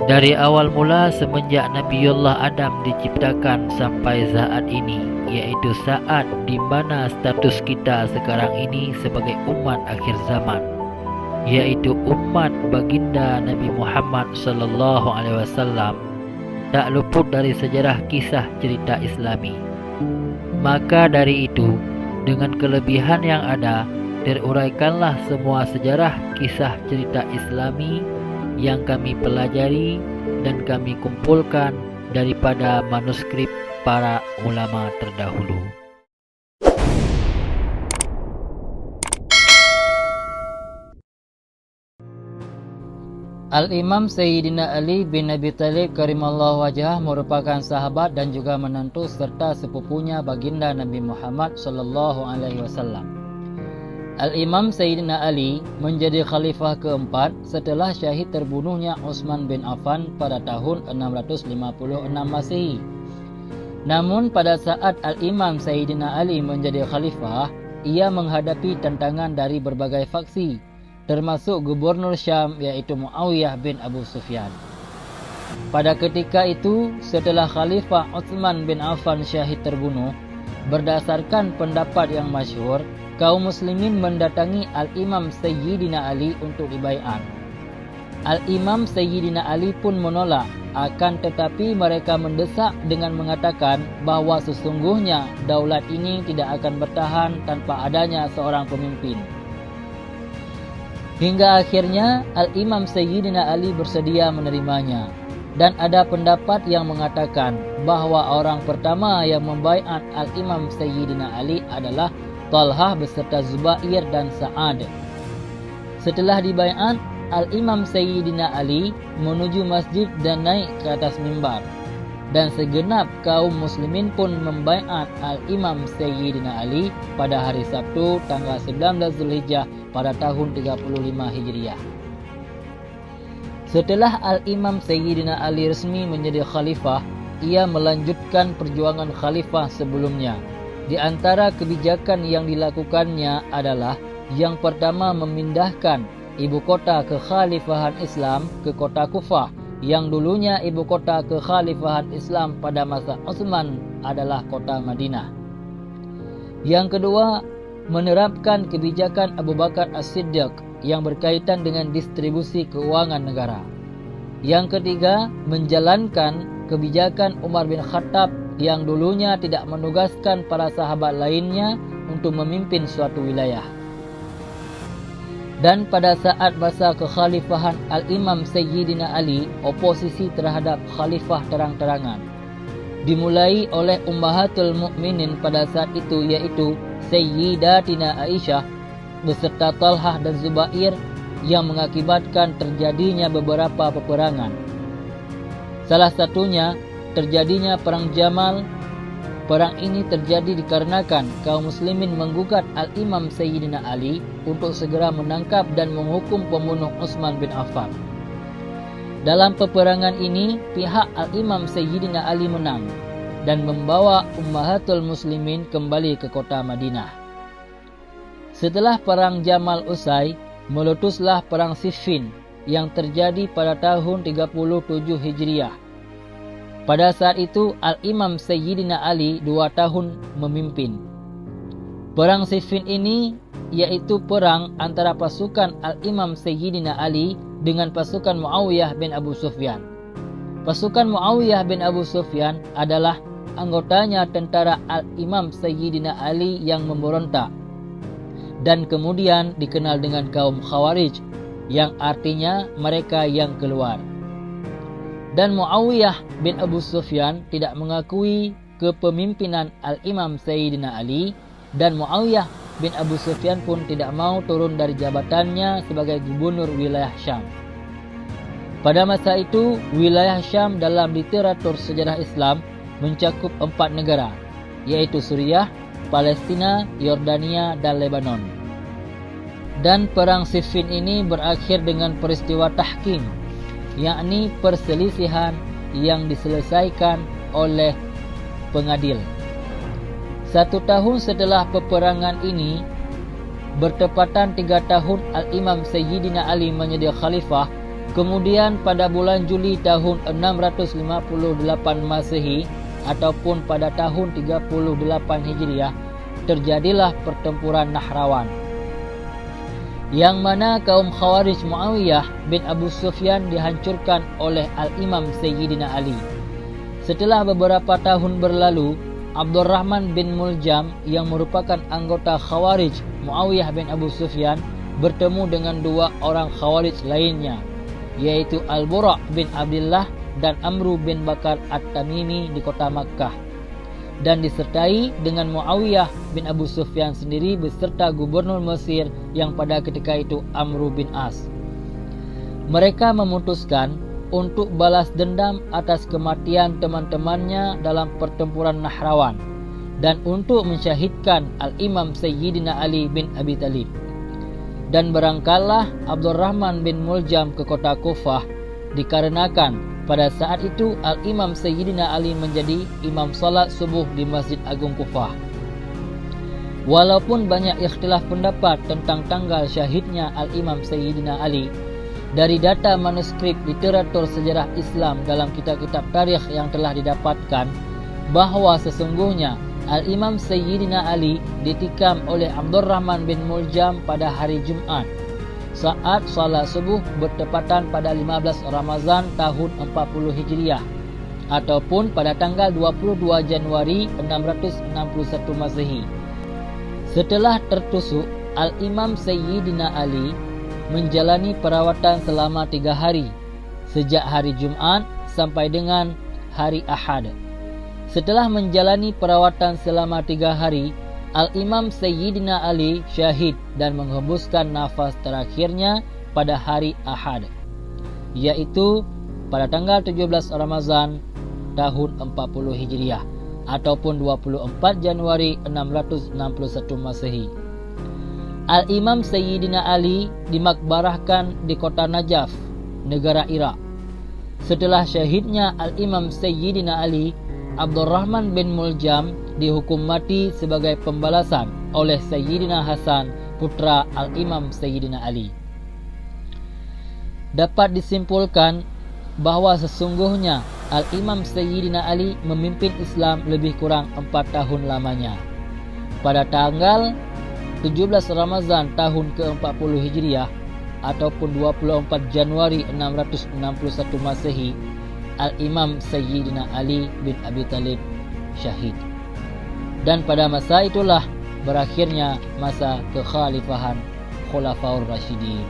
Dari awal mula semenjak Nabiullah Adam diciptakan sampai saat ini, yaitu saat di mana status kita sekarang ini sebagai umat akhir zaman, yaitu umat baginda Nabi Muhammad SAW, tak luput dari sejarah kisah cerita Islami. Maka dari itu, dengan kelebihan yang ada, teruraikanlah semua sejarah kisah cerita Islami yang kami pelajari dan kami kumpulkan daripada manuskrip para ulama terdahulu. Al-Imam Sayyidina Ali bin Abi Thalib karimallahu wajhah merupakan sahabat dan juga menantu serta sepupunya baginda Nabi Muhammad sallallahu alaihi wasallam. Al-Imam Sayyidina Ali menjadi khalifah keempat setelah syahid terbunuhnya Utsman bin Affan pada tahun 656 Masehi. Namun pada saat Al-Imam Sayyidina Ali menjadi khalifah, ia menghadapi tantangan dari berbagai faksi, termasuk gubernur Syam yaitu Muawiyah bin Abu Sufyan. Pada ketika itu, setelah Khalifah Utsman bin Affan syahid terbunuh, berdasarkan pendapat yang masyhur, kaum muslimin mendatangi Al-Imam Sayyidina Ali untuk dibaiat. Al-Imam Sayyidina Ali pun menolak, akan tetapi mereka mendesak dengan mengatakan bahawa sesungguhnya daulat ini tidak akan bertahan tanpa adanya seorang pemimpin. Hingga akhirnya Al-Imam Sayyidina Ali bersedia menerimanya. Dan ada pendapat yang mengatakan bahawa orang pertama yang membaiat Al-Imam Sayyidina Ali adalah Talhah beserta Zubair dan Sa'ad. Setelah dibaiat, Al-Imam Sayyidina Ali menuju masjid dan naik ke atas mimbar. Dan segenap kaum muslimin pun membaiat Al-Imam Sayyidina Ali pada hari Sabtu tanggal 19 Zulhijjah pada tahun 35 Hijriah. Setelah Al-Imam Sayyidina Ali resmi menjadi khalifah, ia melanjutkan perjuangan khalifah sebelumnya. Di antara kebijakan yang dilakukannya adalah yang pertama memindahkan ibu kota kekhalifahan Islam ke kota Kufah, yang dulunya ibu kota kekhalifahan Islam pada masa Utsman adalah kota Madinah. Yang kedua, menerapkan kebijakan Abu Bakar As-Siddiq yang berkaitan dengan distribusi keuangan negara. Yang ketiga, menjalankan kebijakan Umar bin Khattab yang dulunya tidak menugaskan para sahabat lainnya untuk memimpin suatu wilayah. Dan pada saat masa kekhalifahan Al-Imam Sayyidina Ali, oposisi terhadap khalifah terang-terangan dimulai oleh Ummahatul Mukminin pada saat itu, yaitu Sayyidatina Aisyah beserta Talhah dan Zubair, yang mengakibatkan terjadinya beberapa peperangan. Salah satunya terjadinya Perang Jamal. Perang ini terjadi dikarenakan kaum muslimin menggugat Al-Imam Sayyidina Ali untuk segera menangkap dan menghukum pembunuh Utsman bin Affan. Dalam peperangan ini, pihak Al-Imam Sayyidina Ali menang dan membawa Ummahatul Muslimin kembali ke kota Madinah. Setelah Perang Jamal usai, meletuslah Perang Siffin yang terjadi pada tahun 37 Hijriah. Pada saat itu, Al-Imam Sayyidina Ali 2 tahun memimpin. Perang Siffin ini yaitu perang antara pasukan Al-Imam Sayyidina Ali dengan pasukan Muawiyah bin Abu Sufyan. Pasukan Muawiyah bin Abu Sufyan adalah anggotanya tentara Al-Imam Sayyidina Ali yang memberontak, dan kemudian dikenal dengan kaum Khawarij, yang artinya mereka yang keluar. Dan Muawiyah bin Abu Sufyan tidak mengakui kepemimpinan Al-Imam Sayyidina Ali, dan Muawiyah bin Abu Sufyan pun tidak mau turun dari jabatannya sebagai gubernur wilayah Syam. Pada masa itu, wilayah Syam dalam literatur sejarah Islam mencakup 4 negara, yaitu Suriah, Palestina, Yordania, dan Lebanon. Dan perang Siffin ini berakhir dengan peristiwa tahkim, yakni perselisihan yang diselesaikan oleh pengadil. 1 tahun setelah peperangan ini, bertepatan 3 tahun Al-Imam Sayyidina Ali menjadi khalifah, Kemudian pada bulan Juli tahun 658 Masehi ataupun pada tahun 38 Hijriah terjadilah pertempuran Nahrawan, yang mana kaum Khawarij Muawiyah bin Abu Sufyan dihancurkan oleh Al-Imam Sayyidina Ali. Setelah beberapa tahun berlalu, Abdurrahman bin Muljam yang merupakan anggota Khawarij Muawiyah bin Abu Sufyan bertemu dengan dua orang Khawarij lainnya, yaitu Al-Bura' bin Abdullah dan Amru bin Bakar At-Tamimi di kota Makkah, dan disertai dengan Muawiyah bin Abu Sufyan sendiri beserta gubernur Mesir yang pada ketika itu Amru bin As. Mereka memutuskan untuk balas dendam atas kematian teman-temannya dalam pertempuran Nahrawan dan untuk mensyahidkan Al-Imam Sayyidina Ali bin Abi Talib. Dan berangkatlah Abdurrahman bin Muljam ke kota Kufah dikarenakan pada saat itu Al-Imam Sayyidina Ali menjadi imam salat subuh di Masjid Agung Kufah. Walaupun banyak ikhtilaf pendapat tentang tanggal syahidnya Al-Imam Sayyidina Ali, dari data manuskrip literatur sejarah Islam dalam kitab-kitab tarikh yang telah didapatkan bahawa sesungguhnya Al-Imam Sayyidina Ali ditikam oleh Abdurrahman bin Muljam pada hari Jumaat saat salat subuh bertepatan pada 15 Ramazan tahun 40 Hijriah ataupun pada tanggal 22 Januari 661 Masehi. Setelah tertusuk, Al-Imam Sayyidina Ali menjalani perawatan selama 3 hari sejak hari Jumaat sampai dengan hari Ahad. Setelah menjalani perawatan selama 3 hari, Al-Imam Sayyidina Ali syahid dan menghembuskan nafas terakhirnya pada hari Ahad, yaitu pada tanggal 17 Ramazan tahun 40 Hijriah ataupun 24 Januari 661 Masehi. Al-Imam Sayyidina Ali dimakbarahkan di kota Najaf, negara Iraq. Setelah syahidnya Al-Imam Sayyidina Ali, Abdurrahman bin Muljam dihukum mati sebagai pembalasan oleh Sayyidina Hasan, putra Al-Imam Sayyidina Ali. Dapat disimpulkan bahawa sesungguhnya Al-Imam Sayyidina Ali memimpin Islam lebih kurang 4 tahun lamanya. Pada tanggal 17 Ramazan tahun ke-40 Hijriah ataupun 24 Januari 661 Masehi, Al-Imam Sayyidina Ali bin Abi Talib syahid. Dan pada masa itulah berakhirnya masa kekhalifahan Khulafaur Rasyidin.